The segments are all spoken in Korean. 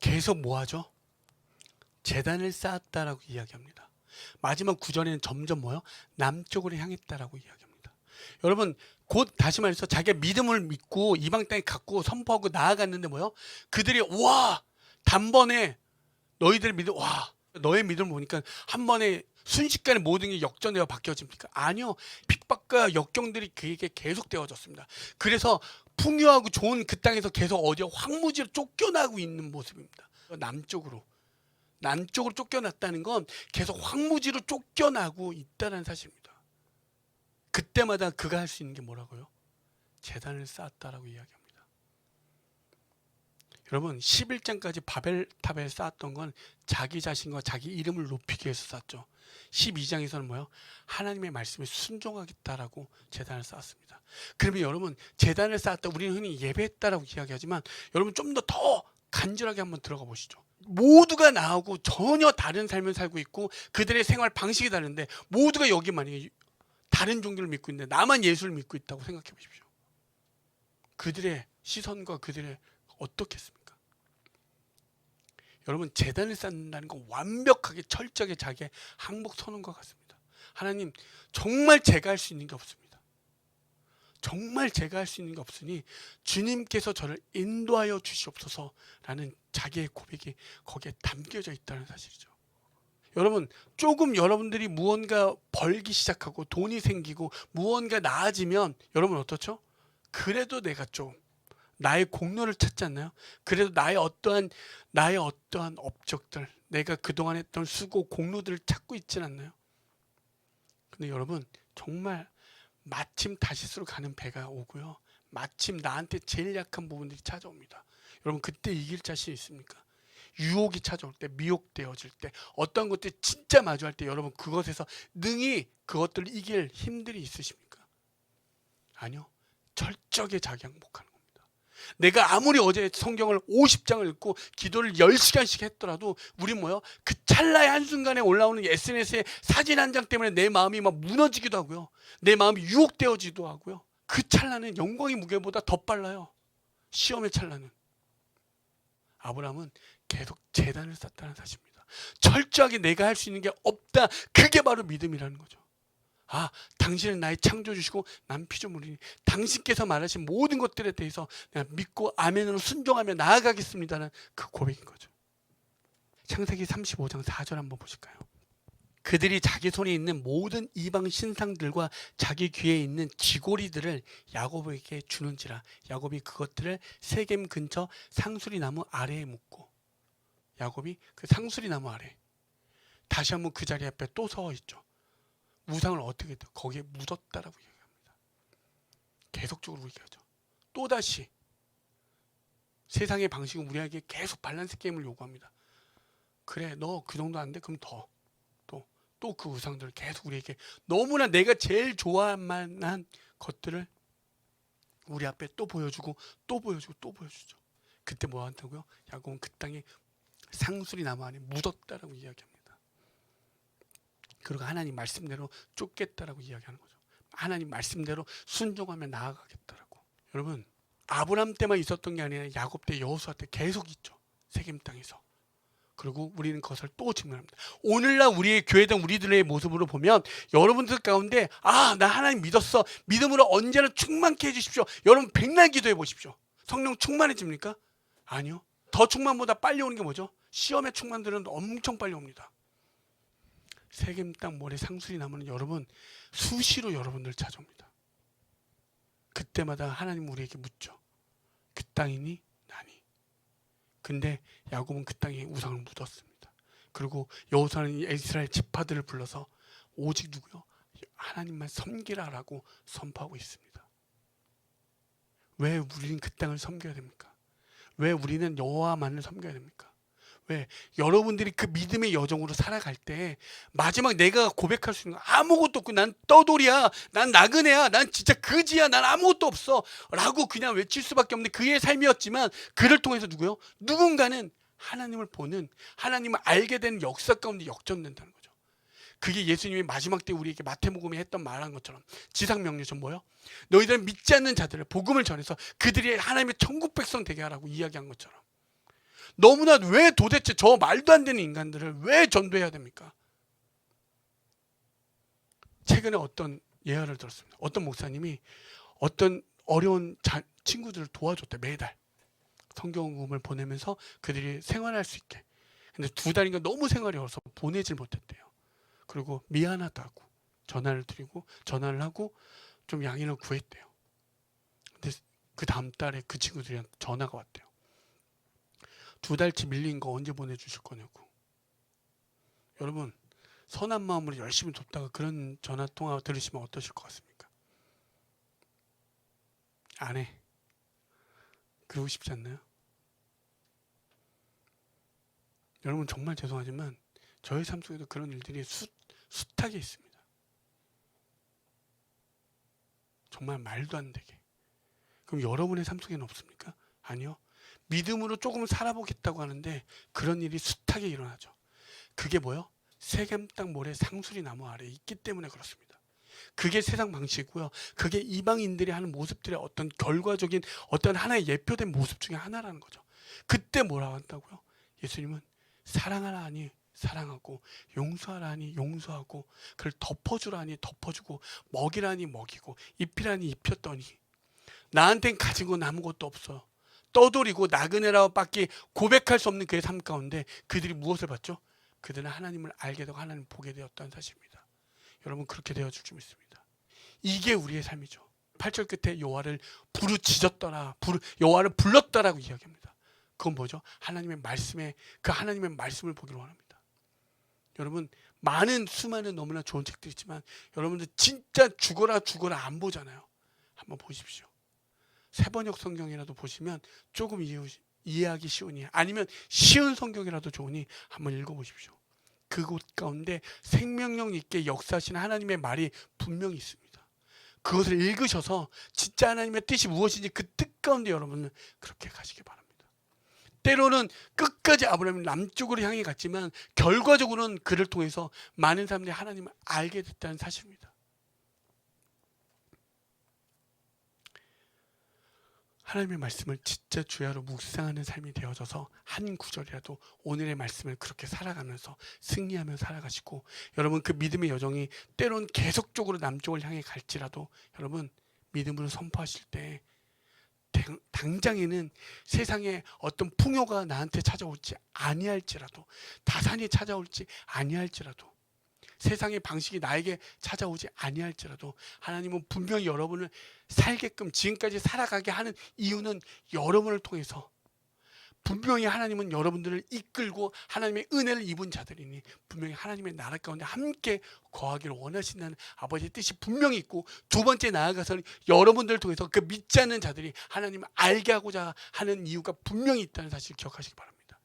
계속 뭐 하죠? 제단을 쌓았다라고 이야기합니다. 마지막 구절에는 점점 뭐요? 남쪽으로 향했다라고 이야기합니다. 여러분, 곧 다시 말해서 자기가 믿음을 믿고 이방 땅에 갖고 선포하고 나아갔는데 뭐요? 그들이 와 단번에 너희들 믿음 와 너의 믿음을 보니까 한 번에 순식간에 모든 게 역전되어 바뀌어집니까? 아니요. 핍박과 역경들이 그에게 계속 되어졌습니다. 그래서 풍요하고 좋은 그 땅에서 계속 어디에 황무지로 쫓겨나고 있는 모습입니다. 남쪽으로 쫓겨났다는 건 계속 황무지로 쫓겨나고 있다는 사실입니다. 그때마다 그가 할 수 있는 게 뭐라고요? 제단을 쌓았다라고 이야기합니다. 여러분 11장까지 바벨탑에 쌓았던 건 자기 자신과 자기 이름을 높이기 위해서 쌓았죠. 12장에서는 뭐요? 하나님의 말씀에 순종하겠다라고 제단을 쌓았습니다. 그러면 여러분 제단을 쌓았다 우리는 흔히 예배했다라고 이야기하지만 여러분 좀 더 간절하게 한번 들어가 보시죠. 모두가 나하고 전혀 다른 삶을 살고 있고 그들의 생활 방식이 다른데 모두가 여기 만약에 다른 종교를 믿고 있는데 나만 예수를 믿고 있다고 생각해 보십시오. 그들의 시선과 그들의 어떻겠습니까? 여러분 제단을 쌓는다는 건 완벽하게 철저하게 자기의 항복 선언과 같습니다. 하나님 정말 제가 할 수 있는 게 없습니다. 정말 제가 할 수 있는 게 없으니 주님께서 저를 인도하여 주시옵소서라는 자기의 고백이 거기에 담겨져 있다는 사실이죠. 여러분 조금 여러분들이 무언가 벌기 시작하고 돈이 생기고 무언가 나아지면 여러분 어떻죠? 그래도 내가 좀 나의 공로를 찾지 않나요? 그래도 나의 어떠한 업적들, 내가 그동안 했던 수고, 공로들을 찾고 있진 않나요? 근데 여러분 정말 마침 다시스로 가는 배가 오고요. 마침 나한테 제일 약한 부분들이 찾아옵니다. 여러분 그때 이길 자신 있습니까? 유혹이 찾아올 때, 미혹되어질 때, 어떤 것들이 진짜 마주할 때 여러분 그것에서 능히 그것들을 이길 힘들이 있으십니까? 아니요. 철저하게 자기 항복하는 겁니다. 내가 아무리 어제 성경을 50장을 읽고 기도를 10시간씩 했더라도 우리 뭐요? 그 찰나의 한순간에 올라오는 SNS의 사진 한 장 때문에 내 마음이 막 무너지기도 하고요. 내 마음이 유혹되어지기도 하고요. 그 찰나는 영광의 무게보다 더 빨라요. 시험의 찰나는. 아브라함은 계속 제단을 쌓았다는 사실입니다. 철저하게 내가 할 수 있는 게 없다. 그게 바로 믿음이라는 거죠. 아, 당신은 나의 창조주시고 난 피조물이니 당신께서 말하신 모든 것들에 대해서 내가 믿고 아멘으로 순종하며 나아가겠습니다는 그 고백인 거죠. 창세기 35장 4절 한번 보실까요? 그들이 자기 손에 있는 모든 이방 신상들과 자기 귀에 있는 귀고리들을 야곱에게 주는지라 야곱이 그것들을 세겜 근처 상수리 나무 아래에 묻고 야곱이 그 상수리 나무 아래 다시 한번 그 자리 앞에 또 서 있죠. 우상을 어떻게 해도 거기에 묻었다라고 얘기합니다. 계속적으로 얘기하죠. 또다시 세상의 방식은 우리에게 계속 밸런스 게임을 요구합니다. 그래 너 그 정도 안 돼? 그럼 또 그 우상들을 계속 우리에게 너무나 내가 제일 좋아할 만한 것들을 우리 앞에 또 보여주고 또 보여주고 또 보여주죠. 그때 뭐 한다고요? 야곱은 그 땅에 상수리 나무 안에 묻었다라고 이야기합니다. 그리고 하나님 말씀대로 쫓겠다라고 이야기하는 거죠. 하나님 말씀대로 순종하며 나아가겠다라고. 여러분 아브람 때만 있었던 게 아니라 야곱 때 여호수아 때 계속 있죠. 세겜 땅에서. 그리고 우리는 그것을 또 증명합니다. 오늘날 우리의 교회당 우리들의 모습으로 보면 여러분들 가운데 나 하나님 믿었어. 믿음으로 언제나 충만케 해주십시오. 여러분 백날 기도해 보십시오. 성령 충만해집니까? 아니요. 더 충만보다 빨리 오는 게 뭐죠? 시험의 충만들은 엄청 빨리 옵니다. 세겜 땅 모래 상수리 나무는 여러분 수시로 여러분들 찾아옵니다. 그때마다 하나님 우리에게 묻죠. 그 땅이니 나니. 근데 야곱은 그 땅에 우상을 묻었습니다. 그리고 여호수아는 이스라엘 지파들을 불러서 오직 누구요? 하나님만 섬기라라고 선포하고 있습니다. 왜 우리는 그 땅을 섬겨야 됩니까? 왜 우리는 여호와만을 섬겨야 됩니까? 왜 여러분들이 그 믿음의 여정으로 살아갈 때 마지막 내가 고백할 수 있는 거 아무것도 없고 난 떠돌이야, 난 나그네야, 난 진짜 거지야, 난 아무것도 없어 라고 그냥 외칠 수밖에 없는 그의 삶이었지만 그를 통해서 누구요? 누군가는 하나님을 보는 하나님을 알게 되는 역사 가운데 역전된다는 거죠. 그게 예수님이 마지막 때 우리에게 마태복음에 했던 말한 것처럼 지상명령처럼 뭐요? 너희들은 믿지 않는 자들을 복음을 전해서 그들이 하나님의 천국 백성 되게 하라고 이야기한 것처럼 너무나 왜 도대체 저 말도 안 되는 인간들을 왜 전도해야 됩니까? 최근에 어떤 예화를 들었습니다. 어떤 목사님이 어떤 어려운 친구들을 도와줬대. 매달 성경음을 보내면서 그들이 생활할 수 있게. 근데 2달인가 너무 생활이 어려서 보내질 못했대요. 그리고 미안하다고 전화를 드리고 전화를 하고 좀 양해를 구했대요. 근데 그 다음 달에 그 친구들이랑 전화가 왔대요. 2달치 밀린 거 언제 보내주실 거냐고. 여러분, 선한 마음으로 열심히 돕다가 그런 전화 통화 들으시면 어떠실 것 같습니까? 안 해. 그러고 싶지 않나요? 여러분, 정말 죄송하지만 저의 삶 속에도 그런 일들이 숱하게 있습니다. 정말 말도 안 되게. 그럼 여러분의 삶 속에는 없습니까? 아니요. 믿음으로 조금 살아보겠다고 하는데 그런 일이 숱하게 일어나죠. 그게 뭐요? 세겜 땅 모래 상수리 나무 아래에 있기 때문에 그렇습니다. 그게 세상 방식이고요. 그게 이방인들이 하는 모습들의 어떤 결과적인 어떤 하나의 예표된 모습 중에 하나라는 거죠. 그때 뭐라고 한다고요? 예수님은 사랑하라 하니 사랑하고 용서하라 하니 용서하고 그를 덮어주라 하니 덮어주고 먹이라 하니 먹이고 입히라 하니 입혔더니 나한텐 가진 건 아무것도 없어. 떠돌이고 나그네라고밖에 고백할 수 없는 그의 삶 가운데 그들이 무엇을 봤죠? 그들은 하나님을 알게 되고 하나님을 보게 되었다는 사실입니다. 여러분, 그렇게 되어줄 줄 믿습니다. 이게 우리의 삶이죠. 8절 끝에 여호와를 부르짖었더라, 여호와를 불렀더라고 이야기합니다. 그건 뭐죠? 하나님의 말씀에, 그 하나님의 말씀을 보기로 원합니다. 여러분, 수많은 너무나 좋은 책들이 있지만 여러분들 진짜 죽어라 안 보잖아요. 한번 보십시오. 세번역 성경이라도 보시면 조금 이해하기 쉬우니, 아니면 쉬운 성경이라도 좋으니 한번 읽어보십시오. 그곳 가운데 생명력 있게 역사하시는 하나님의 말이 분명히 있습니다. 그것을 읽으셔서 진짜 하나님의 뜻이 무엇인지 그 뜻 가운데 여러분은 그렇게 가시기 바랍니다. 때로는 끝까지 아브라함이 남쪽으로 향해 갔지만 결과적으로는 그를 통해서 많은 사람들이 하나님을 알게 됐다는 사실입니다. 하나님의 말씀을 진짜 주야로 묵상하는 삶이 되어져서 한 구절이라도 오늘의 말씀을 그렇게 살아가면서 승리하며 살아가시고, 여러분 그 믿음의 여정이 때론 계속적으로 남쪽을 향해 갈지라도 여러분 믿음으로 선포하실 때 당장에는 세상에 어떤 풍요가 나한테 찾아올지 아니할지라도, 다산이 찾아올지 아니할지라도, 세상의 방식이 나에게 찾아오지 아니할지라도 하나님은 분명히 여러분을 살게끔 지금까지 살아가게 하는 이유는 여러분을 통해서, 분명히 하나님은 여러분들을 이끌고 하나님의 은혜를 입은 자들이니 분명히 하나님의 나라 가운데 함께 거하기를 원하신다는 아버지의 뜻이 분명히 있고, 두 번째 나아가서는 여러분들을 통해서 그 믿지 않는 자들이 하나님을 알게 하고자 하는 이유가 분명히 있다는 사실을 기억하시기 바랍니다.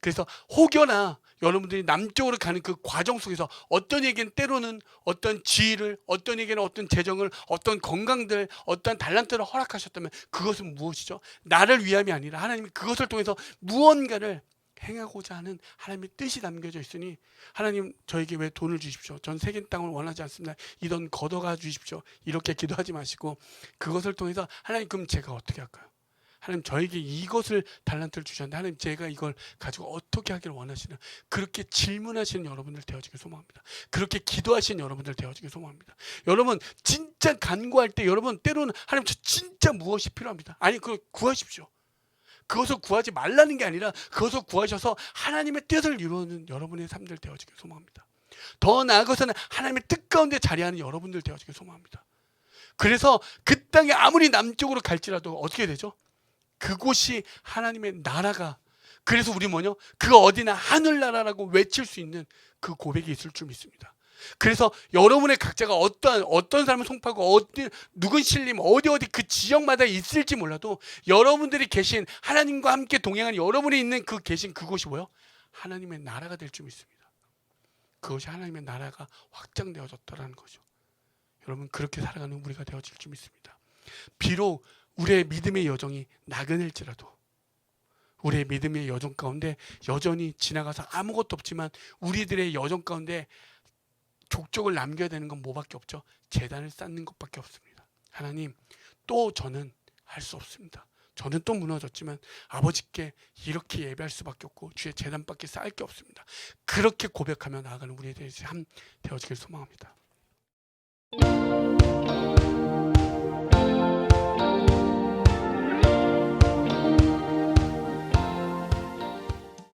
그래서 혹여나 여러분들이 남쪽으로 가는 그 과정 속에서 어떤 이에게는 때로는 어떤 지위를, 어떤 이에게는 어떤 재정을, 어떤 건강들, 어떤 달란트를 허락하셨다면 그것은 무엇이죠? 나를 위함이 아니라 하나님이 그것을 통해서 무언가를 행하고자 하는 하나님의 뜻이 담겨져 있으니, 하나님 저에게 왜 돈을 주십시오, 전 세겜 땅을 원하지 않습니다, 이 돈 걷어가 주십시오, 이렇게 기도하지 마시고 그것을 통해서 하나님 그럼 제가 어떻게 할까요? 하나님 저에게 이것을 달란트를 주셨는데 하나님 제가 이걸 가지고 어떻게 하기를 원하시나, 그렇게 질문하시는 여러분들 되어지길 소망합니다. 그렇게 기도하시는 여러분들 되어지길 소망합니다. 여러분 진짜 간구할 때 여러분 때로는 하나님 저 진짜 무엇이 필요합니다, 아니 그걸 구하십시오. 그것을 구하지 말라는 게 아니라 그것을 구하셔서 하나님의 뜻을 이루는 여러분의 삶들 되어지길 소망합니다. 더 나아가서는 하나님의 뜻 가운데 자리하는 여러분들 되어지길 소망합니다. 그래서 그 땅에 아무리 남쪽으로 갈지라도 어떻게 되죠? 그곳이 하나님의 나라가, 그래서 우리 뭐냐? 그 어디나 하늘나라라고 외칠 수 있는 그 고백이 있을 줄 믿습니다. 그래서 여러분의 각자가 어떤 삶을 송파하고 누군 신림 어디 그 지역마다 있을지 몰라도 여러분들이 계신 하나님과 함께 동행하는 여러분이 있는 그 계신 그곳이 뭐요? 하나님의 나라가 될 줄 믿습니다. 그것이 하나님의 나라가 확장되어졌다라는 거죠. 여러분 그렇게 살아가는 우리가 되어질 줄 믿습니다. 비록 우리의 믿음의 여정이 나그넬지라도, 우리의 믿음의 여정 가운데 여전히 지나가서 아무것도 없지만 우리들의 여정 가운데 족적을 남겨야 되는 건 뭐밖에 없죠? 재단을 쌓는 것밖에 없습니다. 하나님 또 저는 할 수 없습니다. 저는 또 무너졌지만 아버지께 이렇게 예배할 수밖에 없고 주의 재단밖에 쌓을 게 없습니다. 그렇게 고백하며 나아가는 우리에 대해서 함 되어지길 소망합니다.